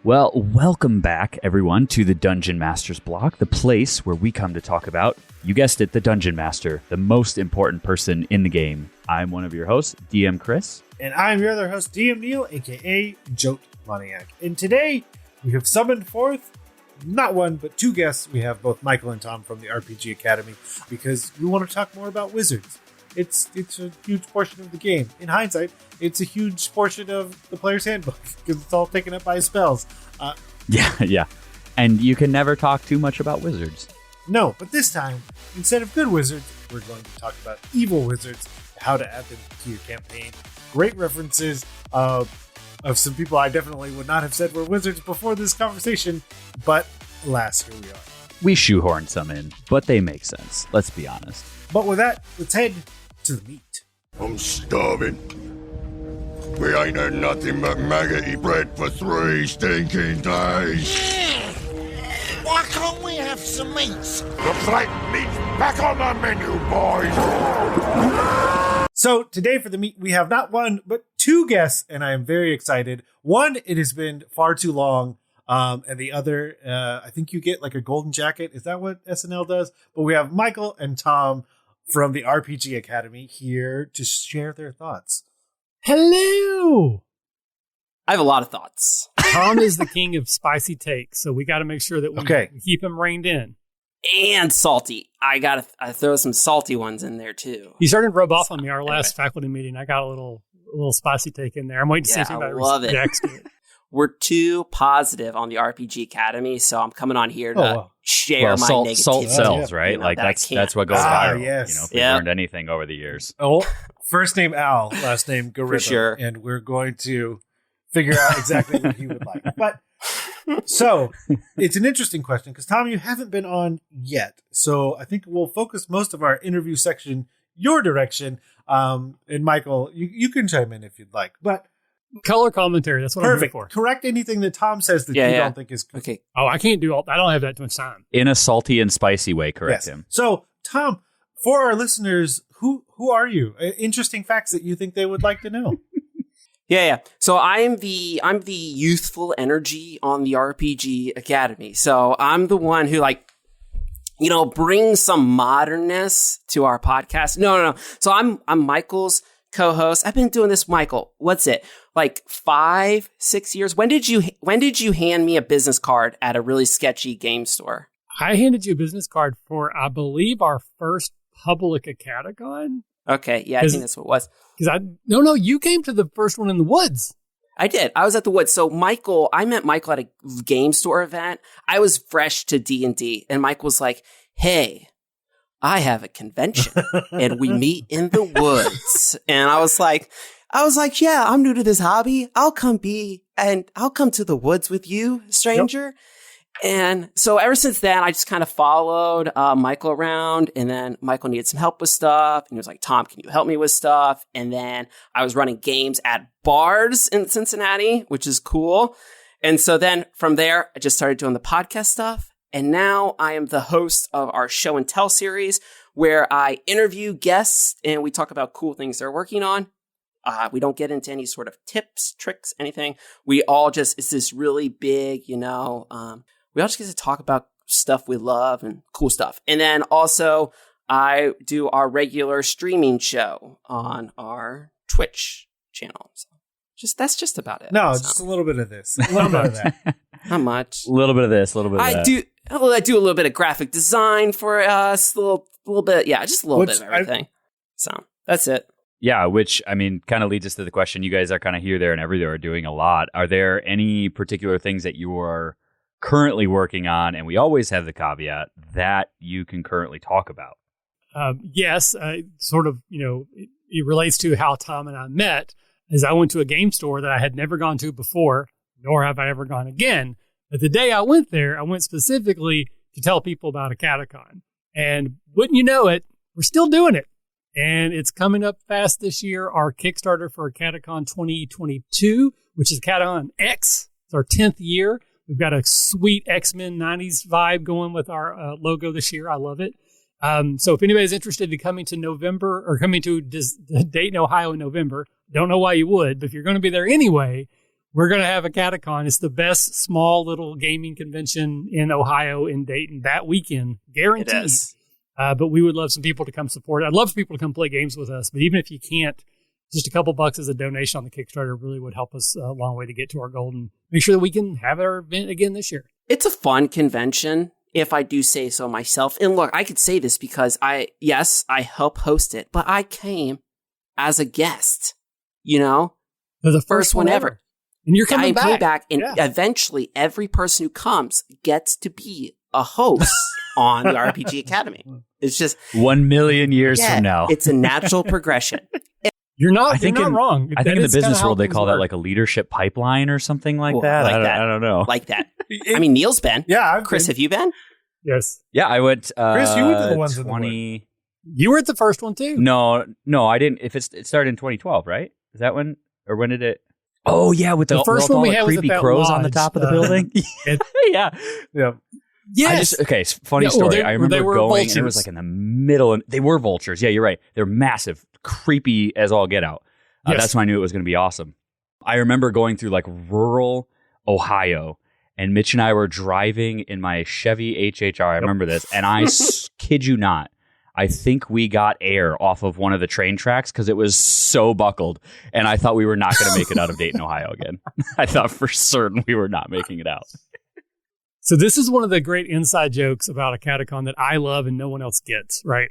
Well, welcome back, everyone, to the Dungeon Masters Block, the place where we come to talk about, you guessed it, the Dungeon Master, the most important person in the game. I'm one of your hosts, DM Chris. And I'm your other host, DM Neal, aka Jote Moniac. And today, we have summoned forth not one, but two guests. We have both Michael and Tom from the RPG Academy, because we want to talk more about wizards. It's a huge portion of the game. In hindsight, it's a huge portion of the player's handbook because it's all taken up by spells. Yeah. And you can never talk too much about wizards. No, but this time, instead of good wizards, we're going to talk about evil wizards, how to add them to your campaign. Great references of some people I definitely would not have said were wizards before this conversation, but alas, here we are. We shoehorned some in, but they make sense. Let's be honest. But with that, let's head to the meat. I'm starving. We ain't had nothing but maggoty bread for 3 stinking days. Why can't we have some meats? Looks like meat's back on the menu, boys. So today for the meat, we have not one, but two guests, and I am very excited. One, it has been far too long. And the other, I think you get like a golden jacket. Is that what SNL does? But we have Michael and Tom from the RPG Academy here to share their thoughts. Hello! I have a lot of thoughts. Tom is the king of spicy takes, so we got to make sure that we keep him reined in. And salty. I throw some salty ones in there too. He's starting to rub off on me. Our last faculty meeting, I got a little spicy take in there. I'm waiting to see if anybody reacts to it. We're too positive on the RPG Academy, so I'm coming on here to share my negativity. Salt sells, right? You know, like that's what goes viral. Yes. You know, if we learned anything over the years. Oh, first name Al, last name Garibba. For sure. And we're going to figure out exactly what he would like. But so it's an interesting question because Tom, you haven't been on yet. So I think we'll focus most of our interview section your direction. And Michael, you can chime in if you'd like. But color commentary, that's what I'm here for. Correct anything that Tom says that you don't think is good. Okay. Oh, I can't do all. I don't have that much time. In a salty and spicy way, correct him. So, Tom, for our listeners, who are you? Interesting facts that you think they would like to know. Yeah. So I'm the youthful energy on the RPG Academy. So I'm the one who brings some modernness to our podcast. No. So I'm Michael's co-host. I've been doing this, Michael. What's it? Like 5-6 years. When did you hand me a business card at a really sketchy game store? I handed you a business card for, I believe, our first public Academy. Okay, yeah, I think that's what it was. Because you came to the first one in the woods. I did. I was at the woods. So I met Michael at a game store event. I was fresh to D&D, and Mike was like, "Hey, I have a convention and we meet in the woods." And I was like, yeah, I'm new to this hobby. I'll come to the woods with you, stranger. Yep. And so ever since then, I just kind of followed Michael around, and then Michael needed some help with stuff. And he was like, "Tom, can you help me with stuff?" And then I was running games at bars in Cincinnati, which is cool. And so then from there, I just started doing the podcast stuff. And now I am the host of our show and tell series where I interview guests and we talk about cool things they're working on. We don't get into any sort of tips, tricks, anything. We all it's this really big, we all just get to talk about stuff we love and cool stuff. And then also I do our regular streaming show on our Twitch channel. So that's just about it. No, just a little bit of this. A little bit of that. Not much. A little bit of this, a little bit of that. I do a little bit of graphic design for us, a little bit. Yeah, just a little bit of everything. So that's it. Yeah, which, I mean, kind of leads us to the question. You guys are kind of here, there, and everywhere doing a lot. Are there any particular things that you are currently working on, and we always have the caveat, that you can currently talk about? Yes, sort of, it relates to how Tom and I met, as I went to a game store that I had never gone to before, nor have I ever gone again. But the day I went there, I went specifically to tell people about a catacon. And wouldn't you know it, we're still doing it. And it's coming up fast this year. Our Kickstarter for Catacon 2022, which is Catacon X. It's our 10th year. We've got a sweet X-Men 90s vibe going with our logo this year. I love it. So if anybody's interested in coming to November or coming to Dayton, Ohio in November, don't know why you would, but if you're going to be there anyway, we're going to have a Catacon. It's the best small little gaming convention in Ohio, in Dayton, that weekend, guaranteed. It is. But we would love some people to come support it. I'd love for people to come play games with us. But even if you can't, just a couple bucks as a donation on the Kickstarter really would help us a long way to get to our goal and make sure that we can have our event again this year. It's a fun convention, if I do say so myself. And look, I could say this because I help host it, but I came as a guest, For the first one ever. And you're coming back. I come back, and eventually every person who comes gets to be a host on the RPG Academy. It's just 1 million years from now. It's a natural progression. You're not wrong. I think in the business world they call that like a leadership pipeline or something like that. I don't know. Like that. I mean, Neal's been. Yeah, Chris, have you been? Yes. Yeah, I went. Chris, you went to the ones 20. You were at the first one too. No, I didn't. If it started in 2012, right? Is that when, or when did it? Oh yeah, with the first one we had was creepy at that crows lodge, on the top of the building. Yeah. Yes. Funny story. I remember going, vultures. and it was like in the middle, and they were vultures. Yeah, you're right. They're massive, creepy as all get out. That's when I knew it was going to be awesome. I remember going through like rural Ohio, and Mitch and I were driving in my Chevy HHR. I remember this, and I kid you not, I think we got air off of one of the train tracks because it was so buckled, and I thought we were not going to make it out of Dayton, Ohio again. I thought for certain we were not making it out. So this is one of the great inside jokes about a Catacon that I love and no one else gets, right?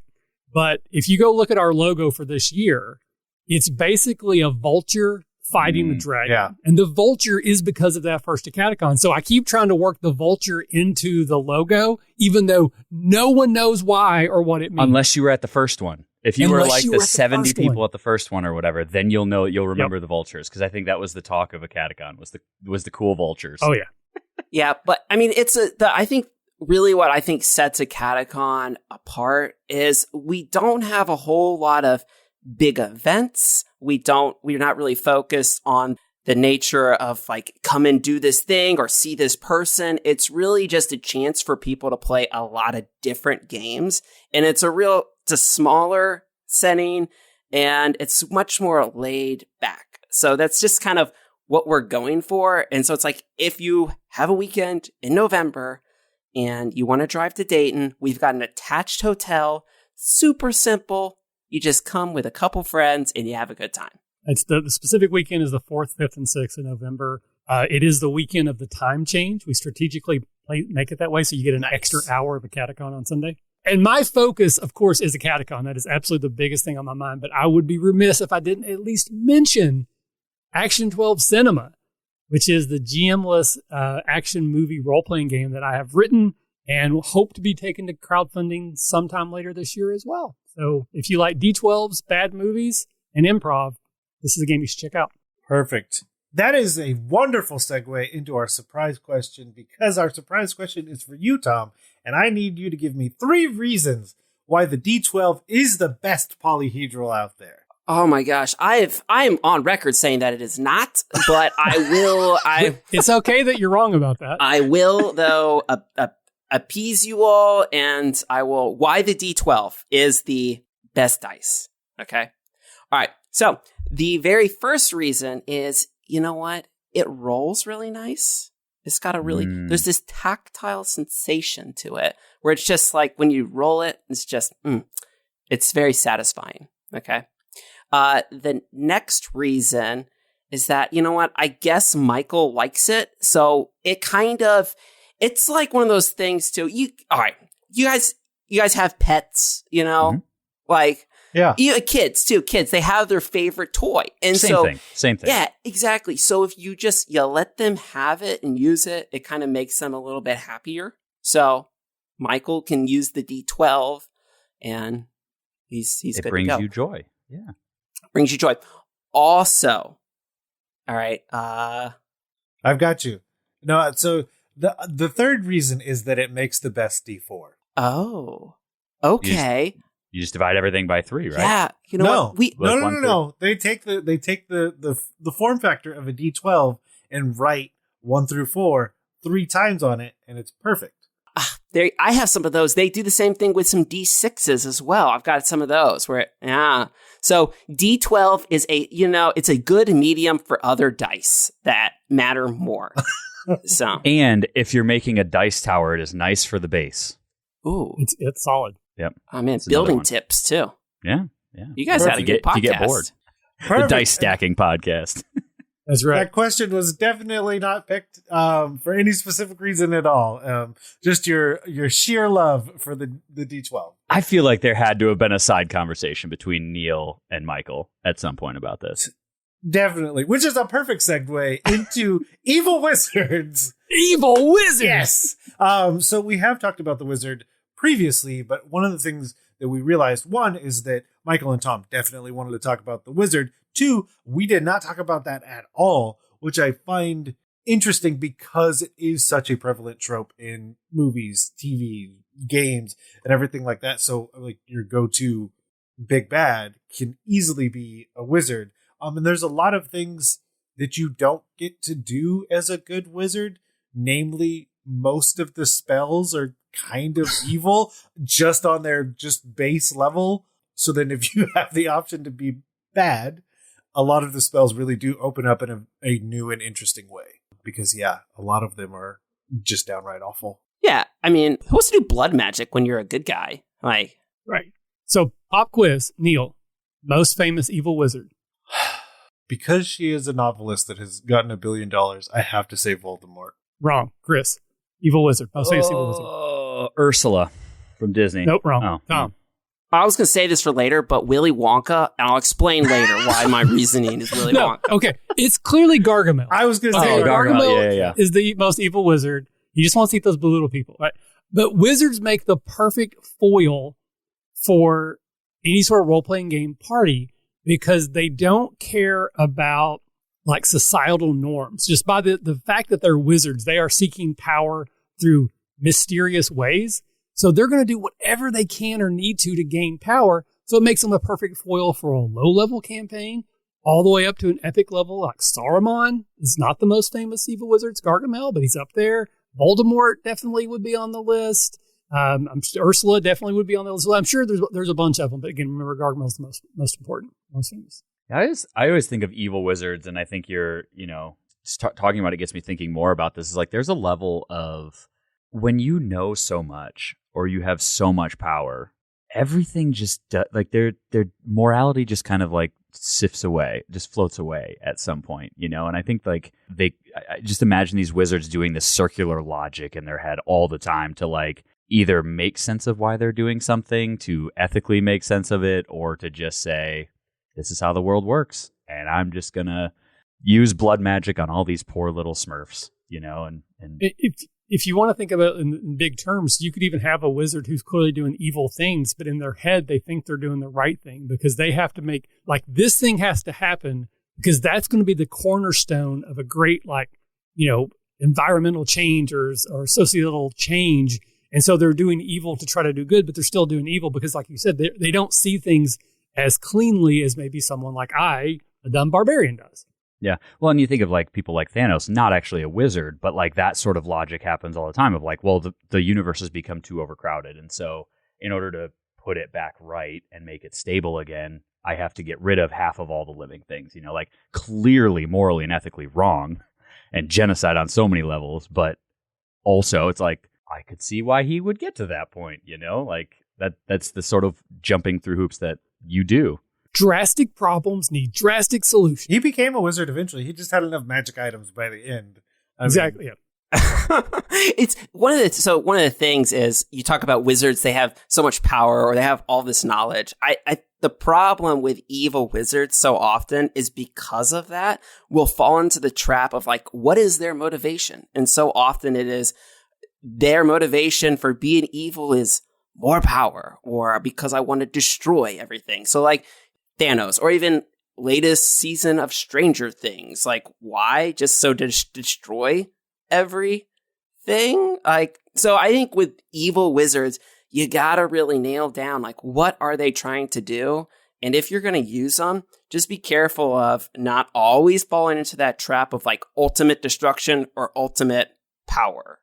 But if you go look at our logo for this year, it's basically a vulture fighting the dragon. Yeah. And the vulture is because of that first Catacon. So I keep trying to work the vulture into the logo, even though no one knows why or what it means. Unless you were at the first one. If you were like the 70 people at the first one or whatever, then you'll remember the vultures. Because I think that was the talk of a Catacon, was the cool vultures. Oh, yeah. Yeah, but I mean, I think really what I think sets a Catacon apart is we don't have a whole lot of big events. We're not really focused on the nature of like, come and do this thing or see this person. It's really just a chance for people to play a lot of different games. And it's a smaller setting and it's much more laid back. So that's just kind of what we're going for. And so it's like, if you have a weekend in November and you want to drive to Dayton, we've got an attached hotel, super simple. You just come with a couple friends and you have a good time. It's the specific weekend is the 4th, 5th, and 6th of November. It is the weekend of the time change. We strategically make it that way so you get an extra hour of a Catacon on Sunday. And my focus, of course, is a Catacon. That is absolutely the biggest thing on my mind. But I would be remiss if I didn't at least mention Action 12 Cinema, which is the GM-less action movie role-playing game that I have written and hope to be taken to crowdfunding sometime later this year as well. So if you like D12s, bad movies, and improv, this is a game you should check out. Perfect. That is a wonderful segue into our surprise question, because our surprise question is for you, Tom, and I need you to give me 3 reasons why the D12 is the best polyhedral out there. Oh my gosh, I am on record saying that it is not, but I will. It's okay that you're wrong about that. I will, though, appease you all, and I will. Why the D12 is the best dice? Okay, all right. So the very first reason is, you know what? It rolls really nice. It's got a really there's this tactile sensation to it where it's just like when you roll it, it's just it's very satisfying. Okay. The next reason is that, you know what, I guess Michael likes it. So it's like one of those things too. All right, you guys have pets, like, kids, they have their favorite toy. And Same thing. Yeah, exactly. So if you let them have it and use it, it kind of makes them a little bit happier. So Michael can use the D12 and he's good to go. It brings you joy. Yeah. Brings you joy. Also, all right. I've got you. No, so the third reason is that it makes the best D4. Oh, okay. You just divide everything by 3, right? Yeah. You know what? No. They take the form factor of a D12 and write 1 through 4 3 times on it, and it's perfect. I have some of those. They do the same thing with some D6s as well. I've got some of those where, So D12 is it's a good medium for other dice that matter more. So, and if you're making a dice tower, it is nice for the base. Ooh, it's solid. Yep. Oh man, building tips too. Yeah. You guys had a good podcast. To get bored. The dice stacking podcast. That's right. That question was definitely not picked for any specific reason at all. Just your sheer love for the D12. I feel like there had to have been a side conversation between Neal and Michael at some point about this. Definitely, which is a perfect segue into evil wizards. Evil wizards. Yes. So we have talked about the wizard previously, but one of the things that we realized, one, is that Michael and Tom definitely wanted to talk about the wizard. Two, we did not talk about that at all, which I find interesting because it is such a prevalent trope in movies, TV, games, and everything like that. So like your go-to big bad can easily be a wizard. And there's a lot of things that you don't get to do as a good wizard. Namely, most of the spells are kind of evil just on their just base level. So then if you have the option to be bad, a lot of the spells really do open up in a new and interesting way. Because, a lot of them are just downright awful. Yeah, I mean, who wants to do blood magic when you're a good guy? Like, right. So, pop quiz, Neal, most famous evil wizard. Because she is a novelist that has gotten $1 billion, I have to say Voldemort. Wrong. Chris, evil wizard. Most famous evil wizard. Ursula from Disney. Nope, wrong. Oh. Tom. I was going to say this for later, but Willy Wonka, and I'll explain later why my reasoning is Willy Wonka. Okay, it's clearly Gargamel. I was going to say Gargamel is the most evil wizard. He just wants to eat those blue little people. Right? But wizards make the perfect foil for any sort of role-playing game party because they don't care about like societal norms. Just by the fact that they're wizards, they are seeking power through mysterious ways. So they're going to do whatever they can or need to gain power. So it makes them a perfect foil for a low-level campaign, all the way up to an epic level like Saruman is not the most famous evil wizard. It's Gargamel, but he's up there. Voldemort definitely would be on the list. Ursula definitely would be on the list. Well, I'm sure there's a bunch of them, but again, remember Gargamel's the most important, most famous. I always think of evil wizards, and I think you're, talking about it gets me thinking more about this. Is like there's a level of when you know so much or you have so much power, everything just like their morality just kind of like sifts away, just floats away at some point, And I think like I just imagine these wizards doing this circular logic in their head all the time to like either make sense of why they're doing something, to ethically make sense of it, or to just say, this is how the world works, and I'm just gonna use blood magic on all these poor little Smurfs, and if you want to think about it in big terms, you could even have a wizard who's clearly doing evil things, but in their head they think they're doing the right thing because they have to make like this thing has to happen because that's going to be the cornerstone of a great environmental change or societal change. And so they're doing evil to try to do good, but they're still doing evil because, like you said, they don't see things as cleanly as maybe someone like a dumb barbarian does. Yeah. Well, and you think of like people like Thanos, not actually a wizard, but like that sort of logic happens all the time of like, well, the universe has become too overcrowded. And so in order to put it back right and make it stable again, I have to get rid of half of all the living things, like clearly morally and ethically wrong and genocide on so many levels. But also it's like, I could see why he would get to that point, like that's the sort of jumping through hoops that you do. Drastic problems need drastic solutions. He became a wizard eventually. He just had enough magic items by the end. Exactly. Yeah. It's one of the things is you talk about wizards, they have so much power or they have all this knowledge. The problem with evil wizards so often is because of that, we'll fall into the trap of like, what is their motivation? And so often it is their motivation for being evil is more power or because I want to destroy everything. So like Thanos or even latest season of Stranger Things, like why? Just so to destroy everything? Like, so I think with evil wizards, you gotta really nail down like what are they trying to do? And if you're gonna use them, just be careful of not always falling into that trap of like ultimate destruction or ultimate power.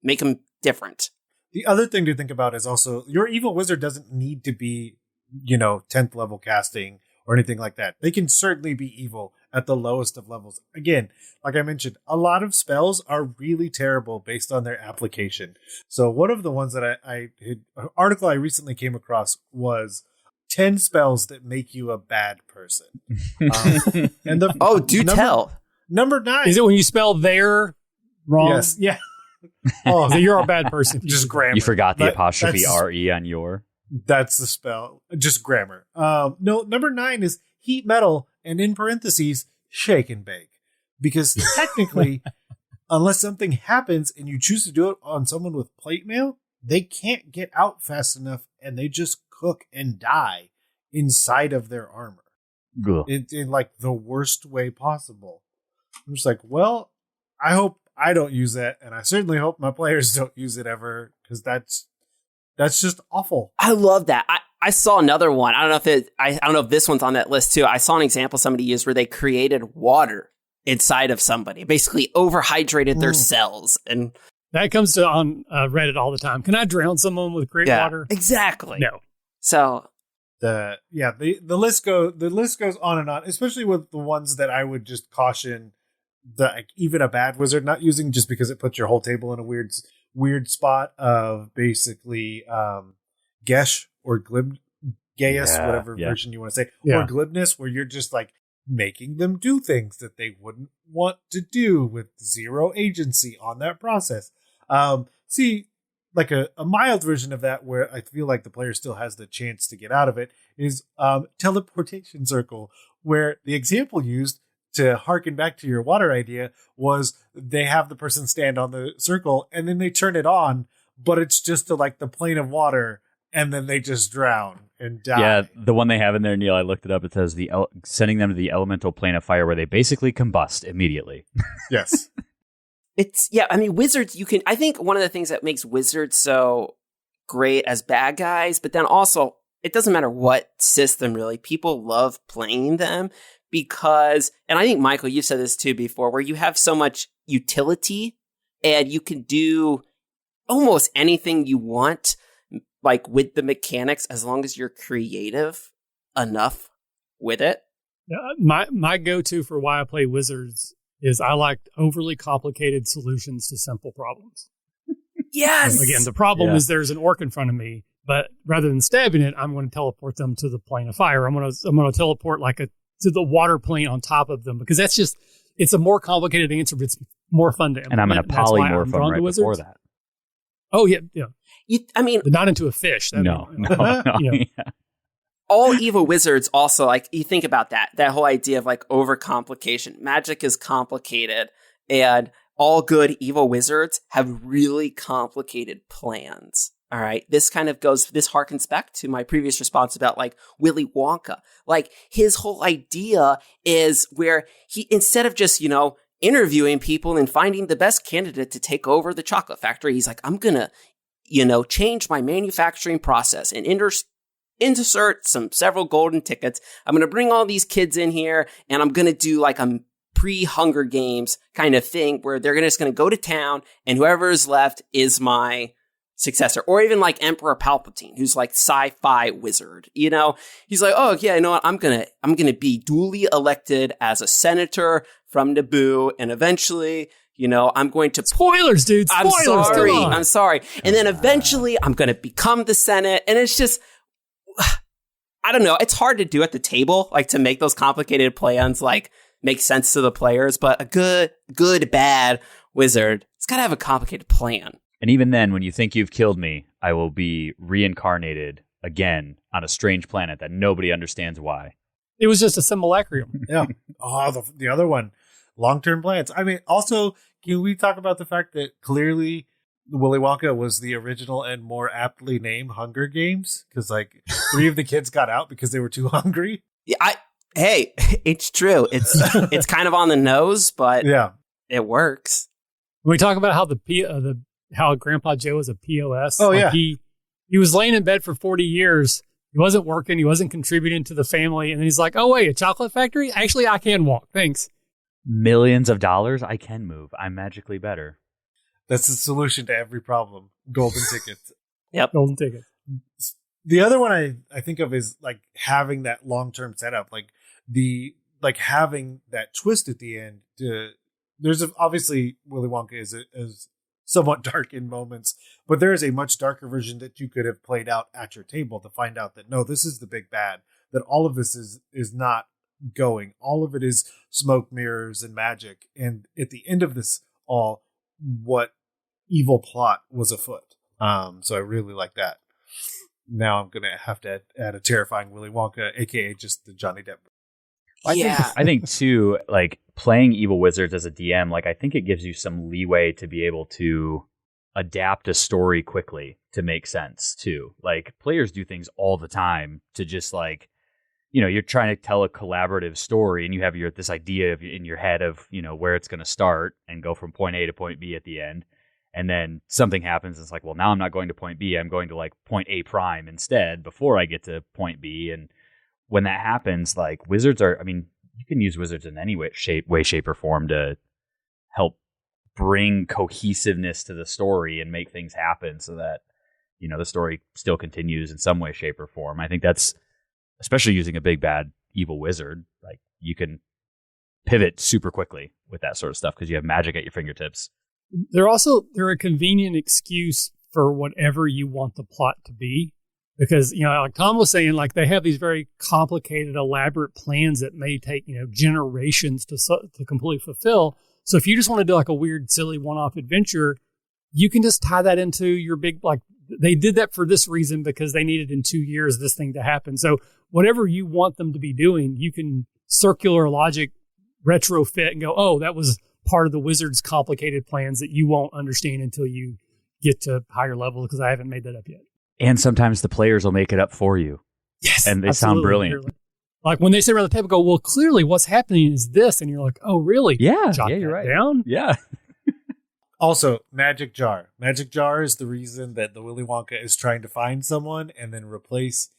Make them different. The other thing to think about is also your evil wizard doesn't need to be, 10th level casting or anything like that. They can certainly be evil at the lowest of levels. Again, like I mentioned, a lot of spells are really terrible based on their application. So one of the ones that an article I recently came across was 10 spells that make you a bad person. And tell. Number 9. Is it when you spell there wrong? Yes. Yeah. So you're a bad person. Just grammar. You forgot the apostrophe RE on your. That's the spell. Just grammar. No, number 9 is heat metal and in parentheses, shake and bake. Because technically, unless something happens and you choose to do it on someone with plate mail, they can't get out fast enough and they just cook and die inside of their armor. In like the worst way possible. I'm just like, well, I hope I don't use that, and I certainly hope my players don't use it ever, because that's just awful. I love that. I saw another one. I don't know if this one's on that list too. I saw an example somebody used where they created water inside of somebody, basically overhydrated their cells, and that comes to on Reddit all the time. Can I drown someone with great water? Exactly. No. So the list goes on and on, especially with the ones that I would just caution even a bad wizard not using, just because it puts your whole table in a weird spot of basically gesh or gaius, whatever version you want to say, or glibness, where you're just like making them do things that they wouldn't want to do with zero agency on that process. See, like a mild version of that, where I feel like the player still has the chance to get out of it, is teleportation circle, where the example used to harken back to your water idea was they have the person stand on the circle and then they turn it on, but it's just to like the plane of water, and then they just drown and die. Yeah, the one they have in there, Neal, I looked it up. It says sending them to the elemental plane of fire, where they basically combust immediately. Yes. Wizards, I think one of the things that makes wizards so great as bad guys, but then also it doesn't matter what system really, people love playing them because, and I think Michael, you've said this too before, where you have so much utility and you can do almost anything you want, like with the mechanics, as long as you're creative enough with it. My go-to for why I play wizards is I like overly complicated solutions to simple problems. Yes. Again, the problem is there's an orc in front of me, but rather than stabbing it, I'm going to teleport them to the plane of fire. I'm going to teleport to the water plane on top of them, because it's a more complicated answer, but it's more fun to implement. And I'm going to polymorph them right before that. Oh yeah. But not into a fish. No. Yeah. All evil wizards also, like, you think about that whole idea of like overcomplication. Magic is complicated, and all good evil wizards have really complicated plans. All right. This harkens back to my previous response about like Willy Wonka. Like, his whole idea is where he, instead of just, interviewing people and finding the best candidate to take over the chocolate factory, he's like, I'm going to, change my manufacturing process and insert several golden tickets. I'm going to bring all these kids in here, and I'm going to do like a pre-Hunger Games kind of thing where they're just going to go to town, and whoever is left is my successor. Or even like Emperor Palpatine, who's like sci-fi wizard. He's like, oh yeah, you know what? I'm going to be duly elected as a senator from Naboo, and eventually, I'm going to... Spoilers, dude! Spoilers! I'm sorry. And then eventually, I'm going to become the Senate, and it's just... I don't know. It's hard to do at the table, like to make those complicated plans, like make sense to the players. But a good, bad wizard, it's got to have a complicated plan. And even then, when you think you've killed me, I will be reincarnated again on a strange planet that nobody understands why. It was just a simulacrum. Yeah. Oh, the other one, long-term plans. I mean, also, can we talk about the fact that clearly Willy Wonka was the original and more aptly named Hunger Games? Because like 3 of the kids got out because they were too hungry. Yeah, hey, it's true. It's kind of on the nose, but yeah, it works. When we talk about how how Grandpa Joe was a POS. Oh yeah, he was laying in bed for 40 years. He wasn't working. He wasn't contributing to the family. And then he's like, "Oh wait, a chocolate factory? Actually, I can walk. Thanks." Millions of dollars. I can move. I'm magically better. That's the solution to every problem. Golden tickets. Yep. Golden tickets. The other one I think of is like having that long-term setup, like having that twist at the end. There's obviously Willy Wonka is somewhat dark in moments, but there is a much darker version that you could have played out at your table to find out that no, this is the big bad. That all of this is not going. All of it is smoke, mirrors, and magic. And at the end of this all, what evil plot was afoot. So I really like that. Now I'm gonna have to add a terrifying Willy Wonka, aka just the Johnny Depp. I think too, like playing evil wizards as a DM, like I think it gives you some leeway to be able to adapt a story quickly to make sense too. Like players do things all the time to just like, you know, you're trying to tell a collaborative story and you have this idea in your head of, you know, where it's going to start and go from point A to point B at the end. And then something happens. And it's like, well, now I'm not going to point B. I'm going to like point A prime instead before I get to point B. And when that happens, like wizards are, I mean, you can use wizards in any way, shape, or form to help bring cohesiveness to the story and make things happen so that, you know, the story still continues in some way, shape, or form. I think that's, especially using a big bad evil wizard, like you can pivot super quickly with that sort of stuff because you have magic at your fingertips. They're a convenient excuse for whatever you want the plot to be. Because, you know, like Tom was saying, like they have these very complicated, elaborate plans that may take, you know, generations to completely fulfill. So if you just want to do like a weird, silly one-off adventure, you can just tie that into your big, like they did that for this reason because they needed in 2 years this thing to happen. So whatever you want them to be doing, you can circular logic retrofit and go, oh, that was part of the wizard's complicated plans that you won't understand until you get to higher level because I haven't made that up yet. And sometimes the players will make it up for you. Yes. And they sound brilliant. Like when they sit around the table, go, well, clearly what's happening is this. And you're like, oh, really? Yeah. Jot you're right. Down? Yeah. Also, Magic Jar. Magic Jar is the reason that the Willy Wonka is trying to find someone and then replace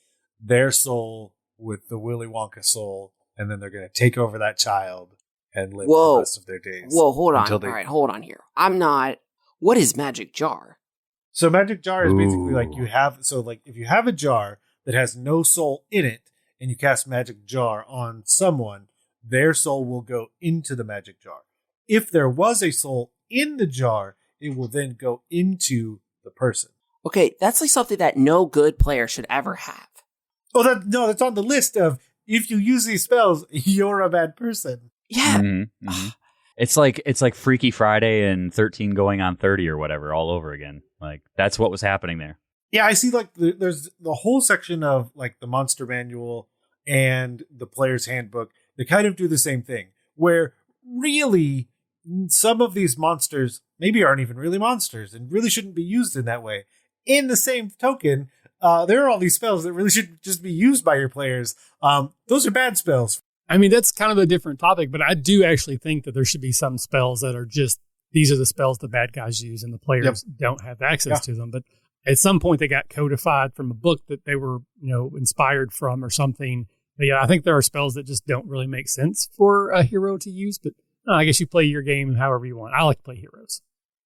their soul with the Willy Wonka soul. And then they're going to take over that child and live the rest of their days. Whoa, hold on. All right, hold on here. What is Magic Jar? So Magic Jar is basically like if you have a jar that has no soul in it and you cast Magic Jar on someone, their soul will go into the Magic Jar. If there was a soul in the jar, it will then go into the person. Okay, that's like something that no good player should ever have. Oh, that's on the list of if you use these spells, you're a bad person. Yeah. Mm-hmm, mm-hmm. It's like Freaky Friday and 13 going on 30 or whatever all over again. Like that's what was happening there. Yeah, I see like there's the whole section of like the monster manual and the player's handbook. They kind of do the same thing where really some of these monsters maybe aren't even really monsters and really shouldn't be used in that way. In the same token, there are all these spells that really should just be used by your players. Those are bad spells. I mean, that's kind of a different topic, but I do actually think that there should be some spells that are just, these are the spells the bad guys use and the players don't have access to them. But at some point they got codified from a book that they were, you know, inspired from or something. But yeah, I think there are spells that just don't really make sense for a hero to use, but I guess you play your game however you want. I like to play heroes,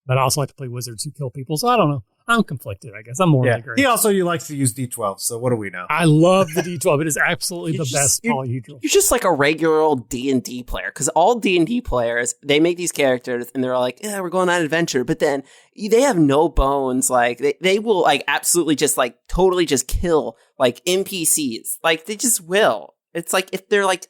but I also like to play wizards who kill people. So I don't know. I'm conflicted, I guess. I'm morally gray. He likes to use D12, so what do we know? I love the D12. It is absolutely the best polyhedral. You're just like a regular old D&D player, because all D&D players, they make these characters, and they're like, yeah, we're going on an adventure, but then they have no bones. Like, they will, like, absolutely just, like, totally just kill, like, NPCs. Like, they just will. It's like if they're, like,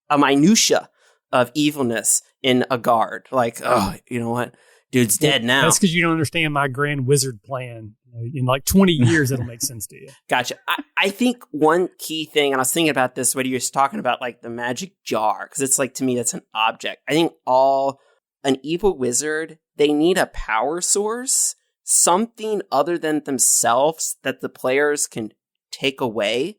a minutia of evilness in a guard. Like, oh, you know what? Dude's dead now. That's because you don't understand my grand wizard plan. In like 20 years, it'll make sense to you. Gotcha. I think one key thing, and I was thinking about this when you were talking about like the magic jar, because it's like, to me, that's an object. I think an evil wizard, they need a power source, something other than themselves that the players can take away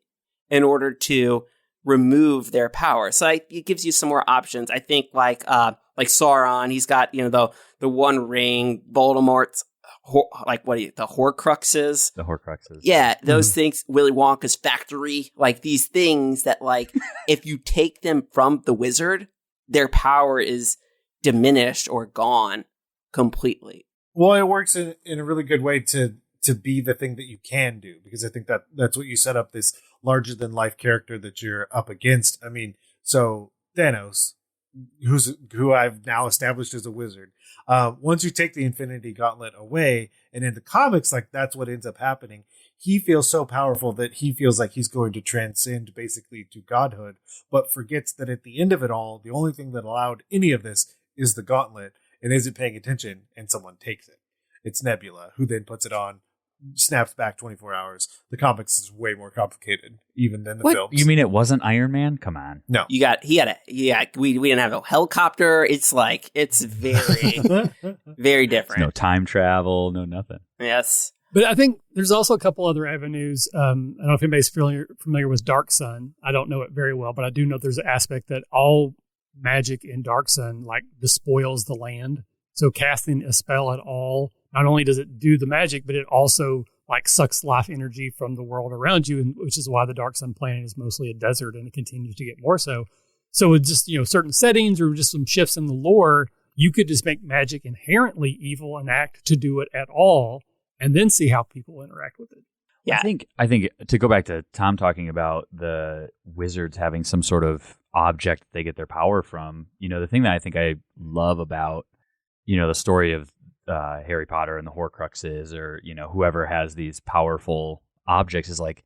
in order to remove their power. So it gives you some more options. I think like Sauron, he's got, you know, the one ring, Voldemort's the Horcruxes. The Horcruxes. Yeah, those things, Willy Wonka's factory, like these things that like, if you take them from the wizard, their power is diminished or gone completely. Well, it works in a really good way to be the thing that you can do, because I think that's what you set up, this larger than life character that you're up against. I mean, so Thanos, who I've now established as a wizard. Once you take the Infinity Gauntlet away, and in the comics, like that's what ends up happening. He feels so powerful that he feels like he's going to transcend basically to godhood, but forgets that at the end of it all, the only thing that allowed any of this is the gauntlet, and isn't paying attention, and someone takes it. It's Nebula, who then puts it on, snaps back 24 hours. The comics is way more complicated even than the films. You mean it wasn't Iron Man? Come on. No. We didn't have a helicopter. It's like, it's very, very different. No time travel, no nothing. Yes. But I think there's also a couple other avenues. I don't know if anybody's familiar with Dark Sun. I don't know it very well, but I do know there's an aspect that all magic in Dark Sun like despoils the land. So casting a spell at all, not only does it do the magic, but it also like sucks life energy from the world around you, and which is why the Dark Sun planet is mostly a desert, and it continues to get more so. So with just, certain settings or just some shifts in the lore, you could just make magic inherently evil and act to do it at all, and then see how people interact with it. Yeah. I think to go back to Tom talking about the wizards having some sort of object they get their power from, the thing that I think I love about, the story of Harry Potter and the Horcruxes, or, whoever has these powerful objects, is like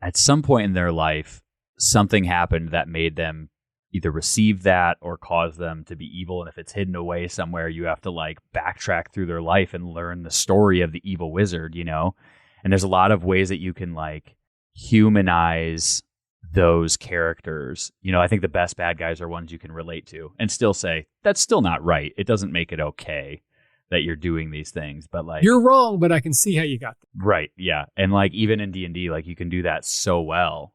at some point in their life, something happened that made them either receive that or cause them to be evil. And if it's hidden away somewhere, you have to like backtrack through their life and learn the story of the evil wizard, And there's a lot of ways that you can like humanize those characters. I think the best bad guys are ones you can relate to and still say, that's still not right. It doesn't make it okay that you're doing these things, but like, you're wrong, but I can see how you got them. Right. Yeah. And like, even in D&D, like you can do that so well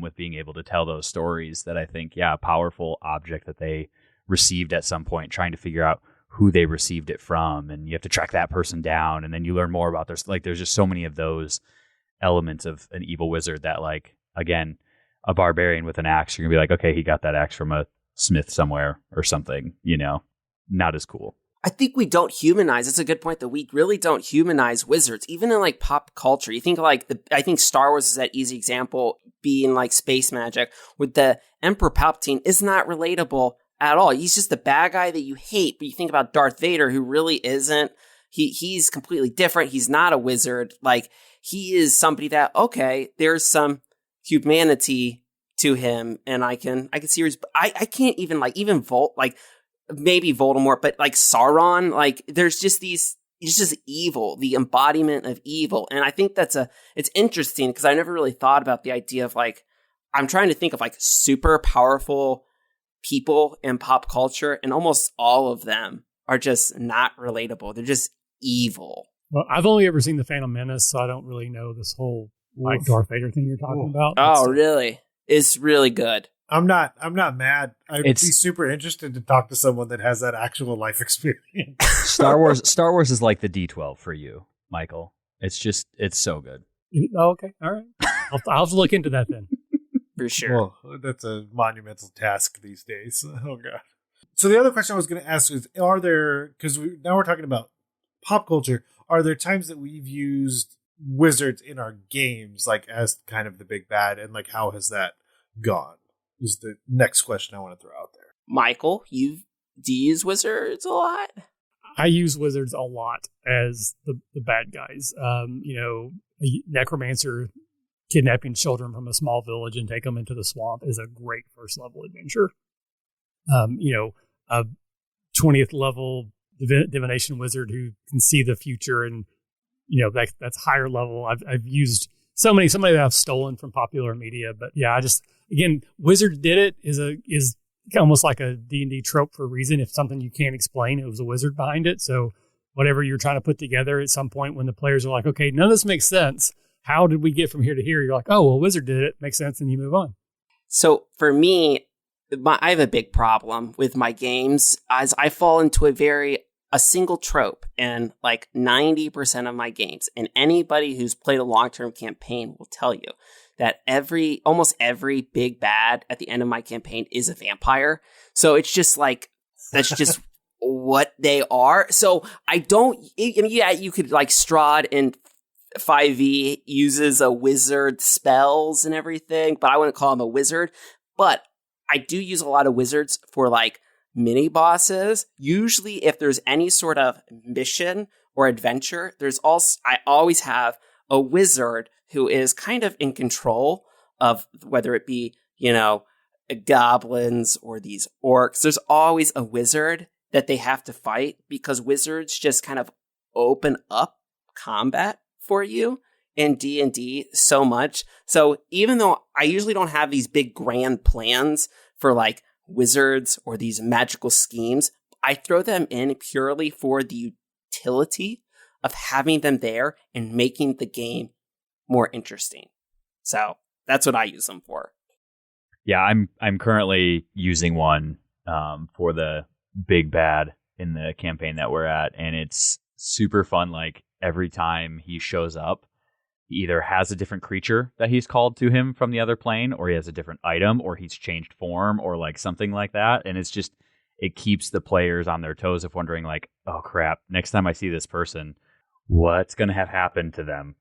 with being able to tell those stories, that I think, a powerful object that they received at some point, trying to figure out who they received it from. And you have to track that person down. And then you learn more about there's just so many of those elements of an evil wizard that, like, again, a barbarian with an axe, you're gonna be like, okay, he got that axe from a smith somewhere or something, not as cool. I think we don't humanize. It's a good point that we really don't humanize wizards, even in like pop culture. You think like I think Star Wars is that easy example, being like space magic, with the Emperor Palpatine is not relatable at all. He's just the bad guy that you hate. But you think about Darth Vader, who really isn't. He's completely different. He's not a wizard. Like, he is somebody that, okay, there's some humanity to him, and I can see I can't even like maybe Voldemort, but like Sauron, like there's just it's just evil, the embodiment of evil. And I think it's interesting because I never really thought about the idea of like, I'm trying to think of like super powerful people in pop culture, and almost all of them are just not relatable. They're just evil. Well, I've only ever seen The Phantom Menace, so I don't really know this whole like Darth Vader thing you're talking about. Oh, really? It's really good. I'm not mad. I'd be super interested to talk to someone that has that actual life experience. Star Wars is like the D12 for you, Michael. It's so good. Oh, okay. All right. I'll have to look into that then. For sure. Well, that's a monumental task these days. Oh, God. So the other question I was going to ask is, are there, because now we're talking about pop culture, are there times that we've used wizards in our games, like as kind of the big bad, and like how has that gone? Is the next question I want to throw out there. Michael, do you use wizards a lot? I use wizards a lot as the bad guys. A necromancer kidnapping children from a small village and take them into the swamp is a great first level adventure. A 20th level divination wizard who can see the future, and that's higher level. I've used somebody that I've stolen from popular media, but yeah, again, wizard did it is almost like a D&D trope for a reason. If something you can't explain, it was a wizard behind it. So whatever you're trying to put together at some point when the players are like, okay, none of this makes sense. How did we get from here to here? You're like, oh, well, wizard did it. Makes sense. And you move on. So for me, I have a big problem with my games as I fall into a single trope in like 90% of my games. And anybody who's played a long-term campaign will tell you that almost every big bad at the end of my campaign is a vampire. So it's just like, that's just what they are. So I mean, yeah, you could like Strahd in 5e uses a wizard spells and everything, but I wouldn't call him a wizard. But I do use a lot of wizards for like mini bosses. Usually if there's any sort of mission or adventure, I always have a wizard who is kind of in control of whether it be, goblins or these orcs. There's always a wizard that they have to fight because wizards just kind of open up combat for you in D&D so much. So even though I usually don't have these big grand plans for like wizards or these magical schemes, I throw them in purely for the utility of having them there and making the game more interesting. So that's what I use them for. Yeah, I'm currently using one for the big bad in the campaign that we're at, and it's super fun. Like every time he shows up, he either has a different creature that he's called to him from the other plane, or he has a different item, or he's changed form, or like something like that. And it's just, it keeps the players on their toes of wondering like, oh crap, next time I see this person, what's going to have happened to them?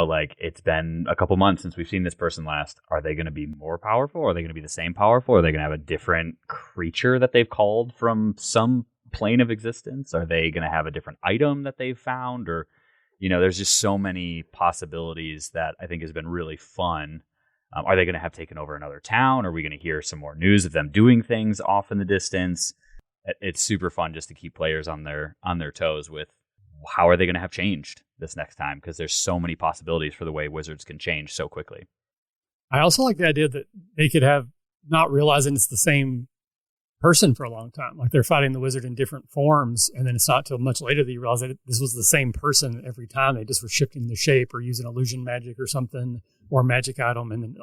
Like it's been a couple months since we've seen this person last. Are they going to be more powerful? Are they going to be the same powerful? Are they going to have a different creature that they've called from some plane of existence? Are they going to have a different item that they've found? Or, there's just so many possibilities that I think has been really fun. Are they going to have taken over another town? Are we going to hear some more news of them doing things off in the distance? It's super fun just to keep players on their toes with how are they going to have changed this next time? Because there's so many possibilities for the way wizards can change so quickly. I also like the idea that they could have not realizing it's the same person for a long time. Like they're fighting the wizard in different forms, and then it's not till much later that you realize that this was the same person every time. They just were shifting the shape or using illusion magic or something, or a magic item, and then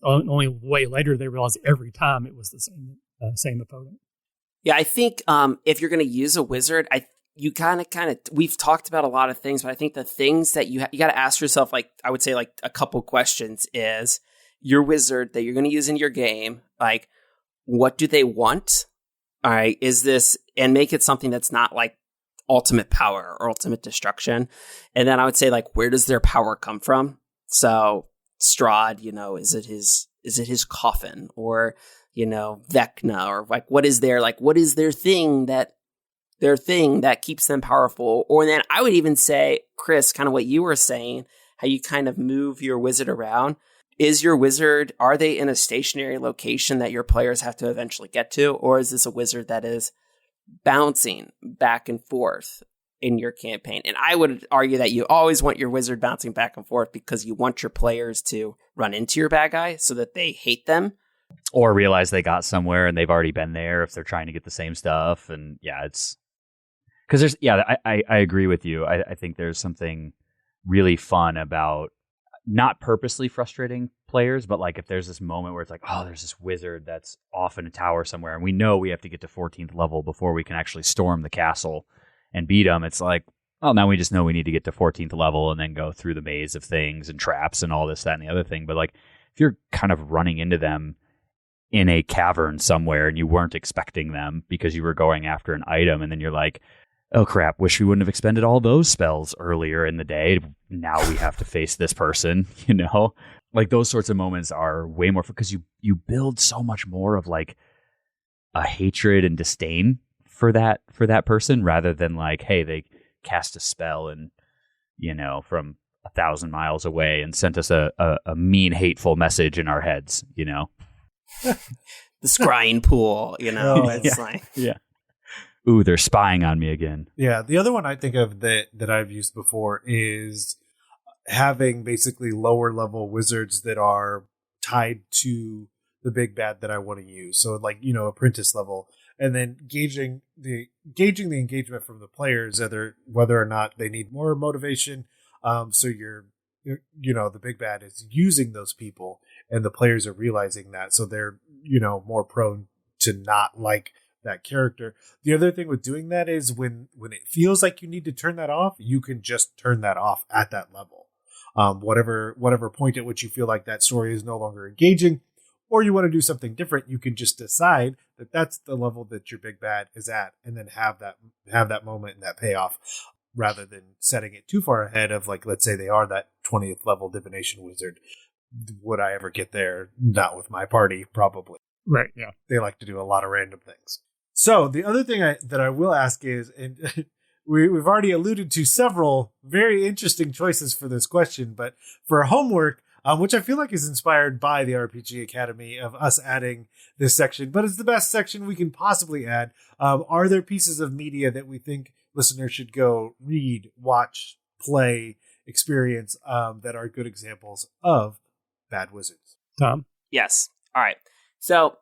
only way later they realized every time it was the same opponent. Yeah, I think if you're going to use a wizard, you kind of, we've talked about a lot of things, but I think the things that you got to ask yourself, like I would say like a couple questions is your wizard that you're going to use in your game, like what do they want? All right, and make it something that's not like ultimate power or ultimate destruction. And then I would say like, where does their power come from? So Strahd, is it his coffin or, Vecna, or like, what is their thing that keeps them powerful? Or then I would even say, Chris, kind of what you were saying, how you kind of move your wizard around. Is your wizard, are they in a stationary location that your players have to eventually get to? Or is this a wizard that is bouncing back and forth in your campaign? And I would argue that you always want your wizard bouncing back and forth because you want your players to run into your bad guy so that they hate them. Or realize they got somewhere and they've already been there if they're trying to get the same stuff. And yeah, it's... Because I agree with you. I think there's something really fun about not purposely frustrating players, but like if there's this moment where it's like, oh, there's this wizard that's off in a tower somewhere, and we know we have to get to 14th level before we can actually storm the castle and beat them. It's like, well, now we just know we need to get to 14th level and then go through the maze of things and traps and all this, that, and the other thing. But like if you're kind of running into them in a cavern somewhere and you weren't expecting them because you were going after an item, and then you're like, oh crap, wish we wouldn't have expended all those spells earlier in the day. Now we have to face this person, Like those sorts of moments are way more, because you build so much more of like a hatred and disdain for that person, rather than like, hey, they cast a spell and, from 1,000 miles away and sent us a mean, hateful message in our heads, The scrying pool, it's like... Yeah. Ooh, they're spying on me again. Yeah, the other one I think of that I've used before is having basically lower level wizards that are tied to the big bad that I want to use. So like, apprentice level, and then gauging the engagement from the players, whether or not they need more motivation. So the big bad is using those people, and the players are realizing that, so they're more prone to not like that character. The other thing with doing that is when it feels like you need to turn that off, you can just turn that off at that level. Whatever point at which you feel like that story is no longer engaging, or you want to do something different, you can just decide that's the level that your big bad is at, and then have that moment and that payoff, rather than setting it too far ahead of, like, let's say they are that 20th level divination wizard. Would I ever get there? Not with my party, probably. Right, yeah. They like to do a lot of random things. So the other thing that I will ask is, and we've already alluded to several very interesting choices for this question, but for homework, which I feel like is inspired by the RPG Academy of us adding this section, but it's the best section we can possibly add. Are there pieces of media that we think listeners should go read, watch, play, experience that are good examples of bad wizards? Tom? Yes. All right. So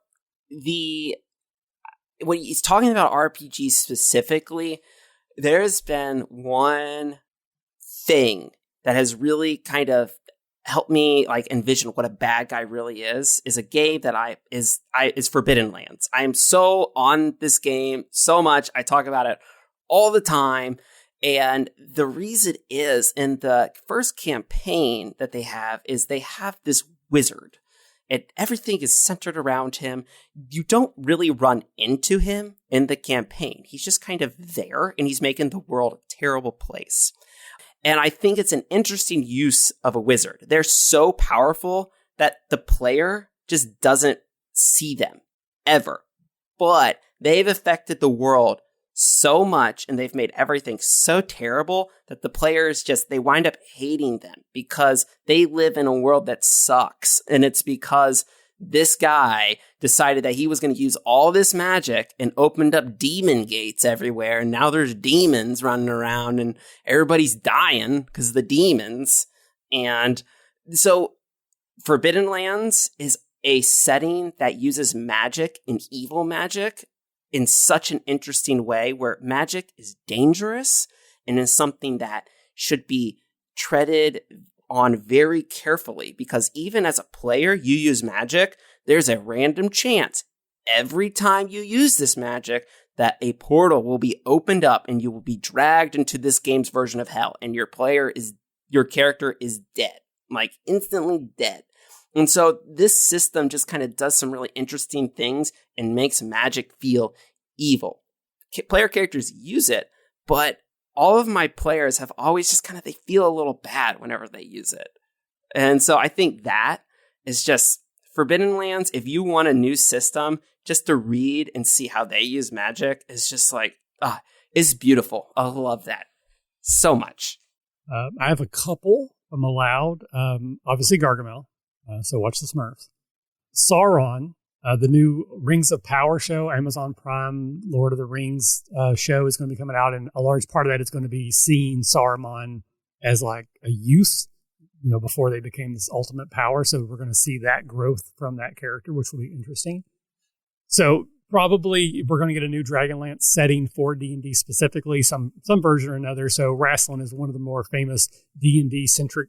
when he's talking about RPGs specifically, there's been one thing that has really kind of helped me like envision what a bad guy really is a game that is Forbidden Lands. I am so on this game so much. I talk about it all the time. And the reason is, in the first campaign that they have this wizard. And everything is centered around him. You don't really run into him in the campaign. He's just kind of there, and he's making the world a terrible place. And I think it's an interesting use of a wizard. They're so powerful that the player just doesn't see them, ever. But they've affected the world so much, and they've made everything so terrible that the players they wind up hating them because they live in a world that sucks. And it's because this guy decided that he was going to use all this magic and opened up demon gates everywhere. And now there's demons running around and everybody's dying because of the demons. And so Forbidden Lands is a setting that uses magic and evil magic in such an interesting way, where magic is dangerous and is something that should be treaded on very carefully, because even as a player, you use magic, there's a random chance every time you use this magic that a portal will be opened up and you will be dragged into this game's version of hell, and your character is dead, like instantly dead. And so this system just kind of does some really interesting things and makes magic feel evil. Player characters use it, but all of my players have always just they feel a little bad whenever they use it. And so I think that is just Forbidden Lands. If you want a new system just to read and see how they use magic, is just it's beautiful. I love that so much. I have a couple I'm allowed. Obviously Gargamel. So watch the Smurfs. Sauron, the new Rings of Power show, Amazon Prime, Lord of the Rings show is going to be coming out. And a large part of that is going to be seeing Saruman as like a youth, before they became this ultimate power. So we're going to see that growth from that character, which will be interesting. So probably we're going to get a new Dragonlance setting for D&D specifically, some version or another. So Rassilon is one of the more famous D&D centric,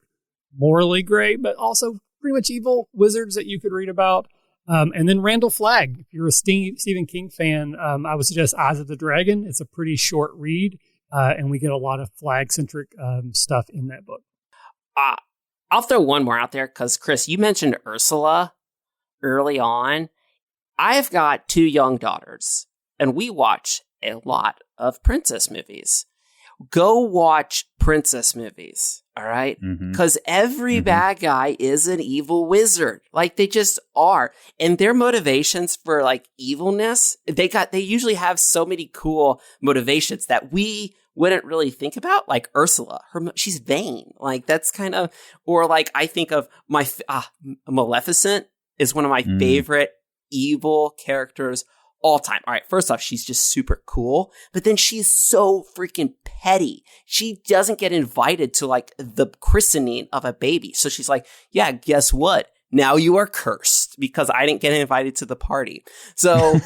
morally gray, but also pretty much evil wizards that you could read about. And then Randall Flagg. If you're a Stephen King fan, I would suggest Eyes of the Dragon. It's a pretty short read, and we get a lot of Flagg-centric stuff in that book. I'll throw one more out there because, Chris, you mentioned Ursula early on. I've got 2 young daughters, and we watch a lot of princess movies. Go watch princess movies, all right? Because every bad guy is an evil wizard. Like, they just are. And their motivations for, like, evilness, they usually have so many cool motivations that we wouldn't really think about. Like Ursula, she's vain. Like, that's kind of, or like, I think of Maleficent is one of my favorite evil characters all time. All right, first off, she's just super cool, but then she's so freaking petty. She doesn't get invited to like the christening of a baby. So she's like, yeah, guess what? Now you are cursed because I didn't get invited to the party. So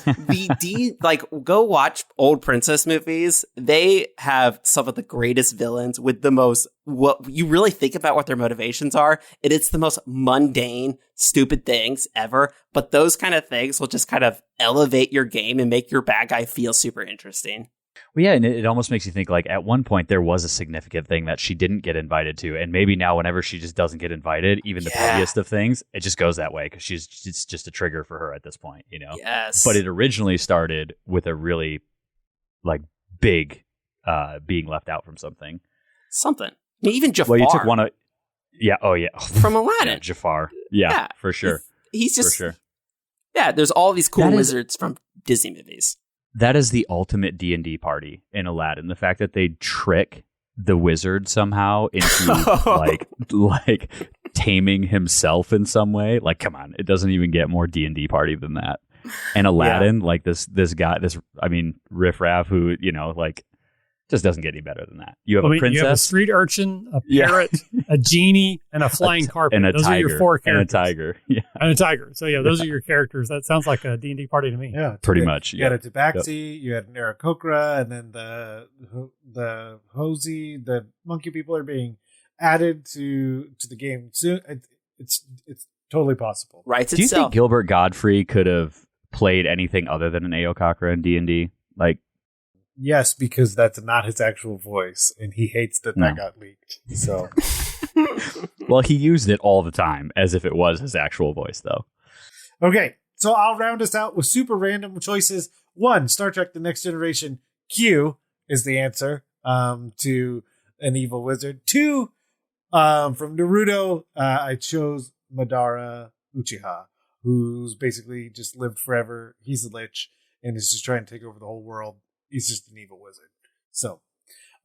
go watch old princess movies. They have some of the greatest villains with the most, what you really think about what their motivations are. It's the most mundane, stupid things ever. But those kind of things will just kind of elevate your game and make your bad guy feel super interesting. Well, yeah, and it almost makes you think like at one point there was a significant thing that she didn't get invited to, and maybe now whenever she just doesn't get invited, even the pettiest of things, it just goes that way because it's just a trigger for her at this point, you know. Yes. But it originally started with a really like big being left out from something. Something. I mean, even Jafar. Well, you took one of from Aladdin. Yeah, Jafar. Yeah, for sure. He's just for sure. Yeah, there's all these cool wizards from Disney movies. That is the ultimate D&D party in Aladdin. The fact that they trick the wizard somehow into like taming himself in some way. Like, come on, it doesn't even get more D&D party than that. And Aladdin, like this guy, Riff Raff, who, you know, like just doesn't get any better than that. You have a princess, you have a street urchin, a parrot, a genie, and a flying carpet. And a those tiger. are your 4 characters. And a tiger. Yeah. And a tiger. So yeah, those are your characters. That sounds like a D&D party to me. Yeah, pretty much. You had a Tabaxi, you had an Aarakocra, and then the Hosey, the monkey people are being added to the game soon. It's totally possible. Right. Do you think Gilbert Godfrey could have played anything other than an Aarakocra in D&D? Like, yes, because that's not his actual voice, and he hates that got leaked. So, well, he used it all the time as if it was his actual voice, though. Okay, so I'll round us out with super random choices. 1, Star Trek: The Next Generation. Q is the answer to an evil wizard. 2, from Naruto, I chose Madara Uchiha, who's basically just lived forever. He's a lich and is just trying to take over the whole world. He's just an evil wizard. So,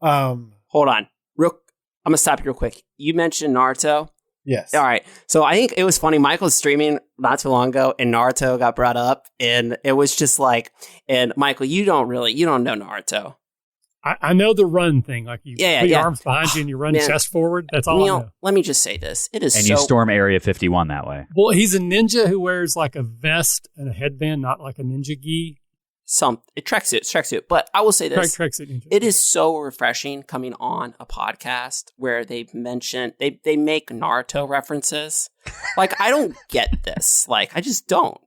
hold on. I'm going to stop you real quick. You mentioned Naruto. Yes. All right. So I think it was funny. Michael was streaming not too long ago and Naruto got brought up and it was just like, and Michael, you don't know Naruto. I know the run thing. Like you put your arms behind you and you run chest forward. That's all Neal, I know. Let me just say this. It is and you storm Area 51 that way. Well, he's a ninja who wears like a vest and a headband, not like a ninja gi. It tracksuit. But I will say this. Tracksuit. It is so refreshing coming on a podcast where they've mentioned, they make Naruto references. Like, I don't get this. Like, I just don't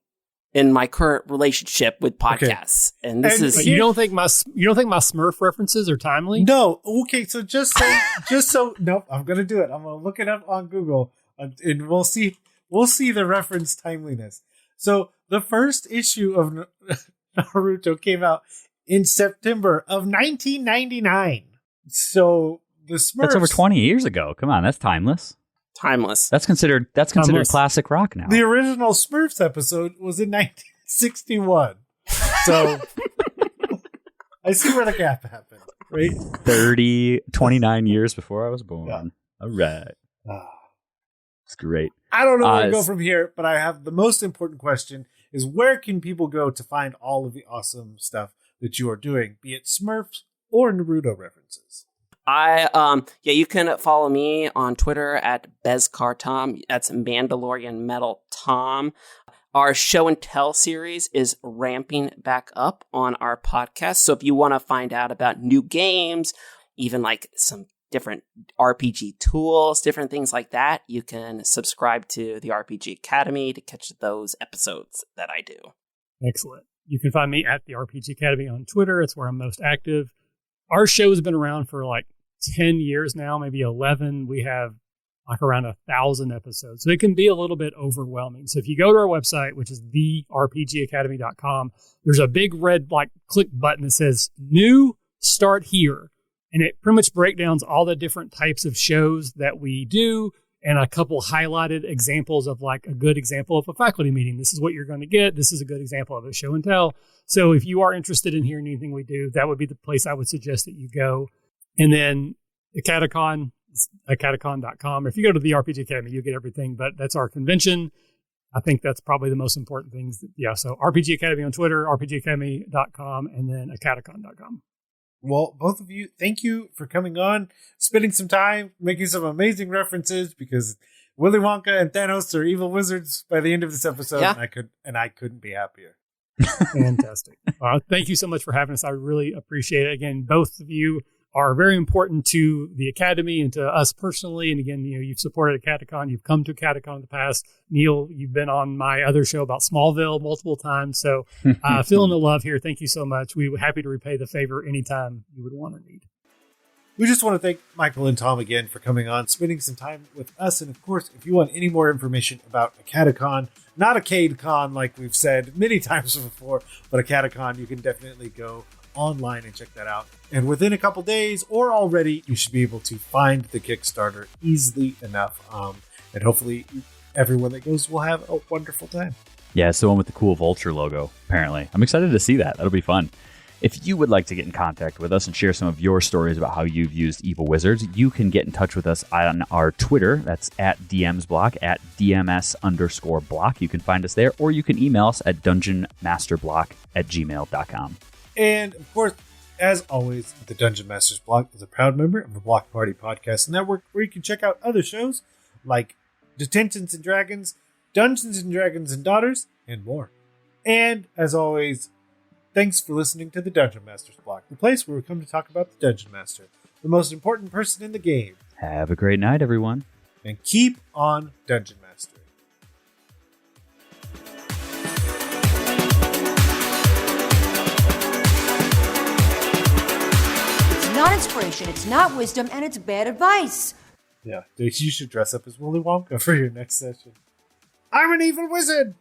in my current relationship with podcasts. Okay. And this is... You don't think my Smurf references are timely? No. Okay, so no, I'm going to do it. I'm going to look it up on Google and we'll see the reference timeliness. So the first issue of Naruto came out in September of 1999. So the Smurfs... That's over 20 years ago. Come on, that's timeless. That's considered classic rock now. The original Smurfs episode was in 1961. So I see where the gap happened. Right? 29 years before I was born. Yeah. All right. It's great. I don't know where to go from here, but I have the most important question is where can people go to find all of the awesome stuff that you are doing, be it Smurfs or Naruto references? You can follow me on Twitter at BezCarTom. That's Mandalorian Metal Tom. Our show and tell series is ramping back up on our podcast. So if you want to find out about new games, even like some different RPG tools, different things like that, you can subscribe to the RPG Academy to catch those episodes that I do. Excellent. You can find me at the RPG Academy on Twitter. It's where I'm most active. Our show has been around for like 10 years now, maybe 11. We have like around 1,000 episodes. So it can be a little bit overwhelming. So if you go to our website, which is therpgacademy.com, there's a big red like click button that says new, start here. And it pretty much breaks down all the different types of shows that we do and a couple highlighted examples of like a good example of a faculty meeting. This is what you're going to get. This is a good example of a show and tell. So if you are interested in hearing anything we do, that would be the place I would suggest that you go. And then the Catacon, catacon.com. If you go to the RPG Academy, you'll get everything, but that's our convention. I think that's probably the most important things. So RPG Academy on Twitter, rpgacademy.com, and then catacon.com. Well, both of you, thank you for coming on, spending some time, making some amazing references, because Willy Wonka and Thanos are evil wizards by the end of this episode, and I couldn't be happier. Fantastic. Thank you so much for having us. I really appreciate it. Again, both of you are very important to the Academy and to us personally. And again, you've supported Catacon. You've come to Catacon in the past. Neal, you've been on my other show about Smallville multiple times. So feeling the love here. Thank you so much. We're happy to repay the favor anytime you would want or need. We just want to thank Michael and Tom again for coming on, spending some time with us. And of course, if you want any more information about a Catacon, not a CadeCon like we've said many times before, but a Catacon, you can definitely go online and check that out. And within a couple days or already, you should be able to find the Kickstarter easily enough. And hopefully everyone that goes will have a wonderful time. Yeah, it's the one with the cool vulture logo, apparently. I'm excited to see that. That'll be fun. If you would like to get in contact with us and share some of your stories about how you've used Evil Wizards, you can get in touch with us on our Twitter. That's at DMsBlock, at DMS_block. You can find us there, or you can email us at dungeonmasterblock@gmail.com. And of course, as always, the Dungeon Masters Block is a proud member of the Block Party Podcast Network, where you can check out other shows like Detentions and Dragons, Dungeons and Dragons and Daughters, and more. And as always, thanks for listening to the Dungeon Masters Block, the place where we come to talk about the Dungeon Master, the most important person in the game. Have a great night, everyone. And keep on Dungeon Mastering. It's not inspiration, it's not wisdom, and it's bad advice. Yeah, you should dress up as Willy Wonka for your next session. I'm an evil wizard!